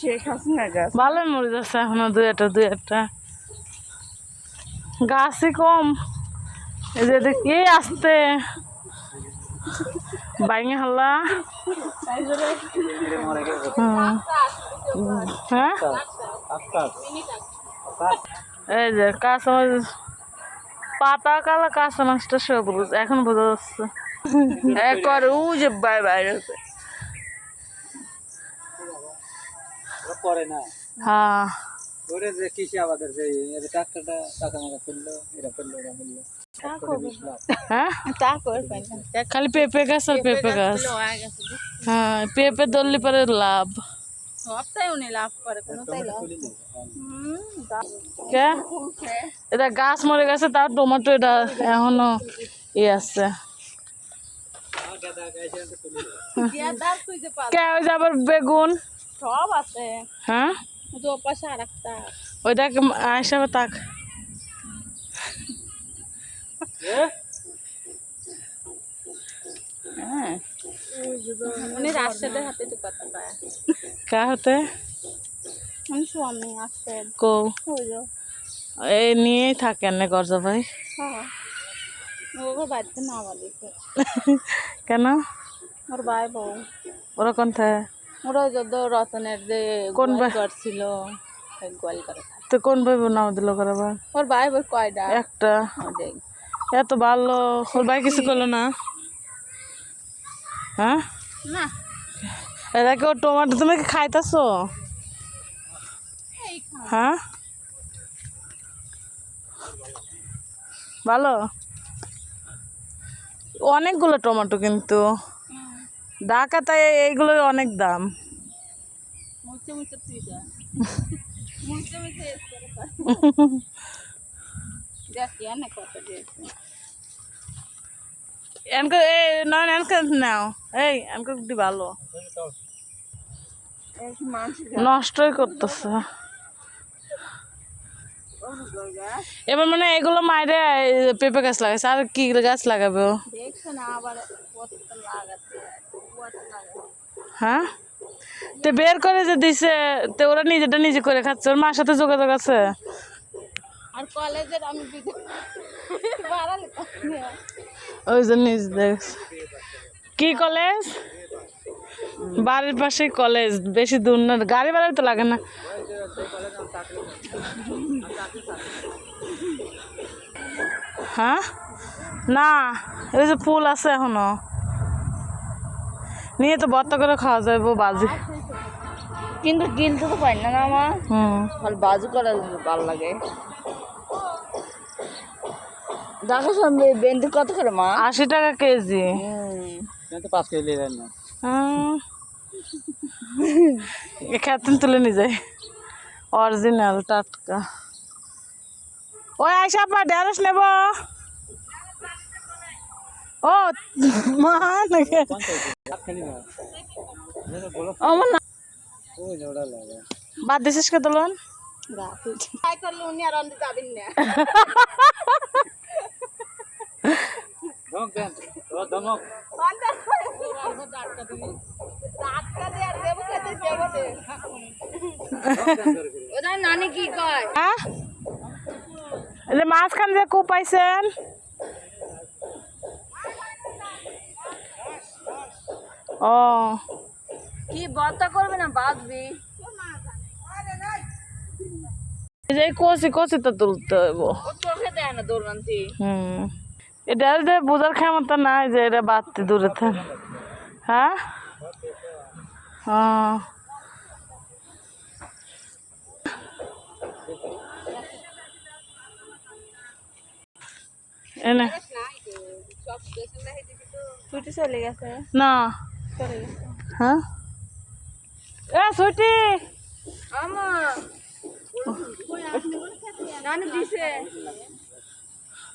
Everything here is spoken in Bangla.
শেখ হাসিনা গাছ ভালোই মরে যাচ্ছে এখনো দুই একটা গাছই কম। এই যে দেখি আসতে বাইঙে হাল্লা। হ্যাঁ এই যে কাঁচামাচ পাতা কালা কাঁচামাচটা সবুজ এখন বোঝা যাচ্ছে। একবার ও যে বাইরে করে না। হ্যাঁ ওরে যে কৃষি আবাদের যে ট্রাক্টরটা কাঁচামাচা ফেললো এরা ফেললো ওরা ফেললো হ্যাঁ তা করে খালি পেঁপে গাছ আর পেঁপে গাছ। হ্যাঁ পেঁপে ধরলে পরে লাভ। সবটাই উনি লাভ করে কোনোটাই লাভ কে এটা গাছ মরে গেছে তার টমেটো এটা এখনো আছে। কে ওই যে আবার বেগুন সব আছে। হ্যাঁ তো পাশে আর একটা ওইটা হিসাবে তাক উনি রাশেদের হাতে টুকাতে পায় কা হতে উনি স্বামী আসে কো ওই যে এই নিয়েই থাকেন না গরজা ভাই। হ্যাঁ ওর বাড়িতে না বলিছে কেন ওর ভাই বউ ওরা কোন থাকে ওরা যত রতনের যে কোন ভাই করছিল গোয়াল করে তো কোন ভাই নাও দিল করাবার ওর ভাই বই কয়টা একটা এত ভালো ওর ভাই কিছু করলো না। হ্যাঁ না এরা কেউ টমেটো তুমি কি খাইতেছো? হ্যাঁ ভালো অনেকগুলো টমেটো কিন্তু ঢাকাতে এইগুলোর অনেক দাম। মুচে মুচে তুই যা মুচে মুচে দেখ না কত দিয়েছে এনকে এই নয় এনকে নাও এই এনকে দি ভালো নষ্টই করতেছে এবার মানে এগুলো মাইরে পেঁপে গাছ লাগাইছে আর কি গাছ লাগাবে দেখছো না আবার কতটা লাগাতে হ্যাঁ তো বের করে যে দিছে তো ওরা নিজেটা নিজে করে খাচ্ছে ওর মার সাথে যোগাযোগ আছে আর কলেজের আমি ওই যে নিজ দেখ কি কলেজ বাড়ির পাশে কলেজ বেশি দূর না গাড়ি ভাড়া তো লাগে না। হ্যাঁ না এই যে ফুল আছে এখনো নিয়ে তো ভর্তা করে খাওয়া যাবে বাজি কিন্তু কিনতে তো পারি না আমার বাজু করা ভালো লাগে। দেখো সামনে বেন্দি কত করে মা 80 টাকা কেজি 5 কেজি দেন না খেতেন তুলে নিয়ে যায় অরিজিনাল টাটকা। ওই আইসা আপা ঢেঁড়স নেব ও মা নাকি আমার না বাদ দিছিস কে দোলন নানি কি কয় মাঝখান যে কূপ পাইছেন ও কি ভর্তা করবে না বাঁধবি এই কচি কচি তো তুলতে হইব চোখে দেয় না দৌড়ান্তি এটা যে বোঝার ক্ষমতা নাই যে এটা বাড়তে দূরে থাক। হ্যাঁ এনে ছুটি চলে গেছে না চলে গেছে হ্যাঁ এ ছুটি আমার নানি দিছে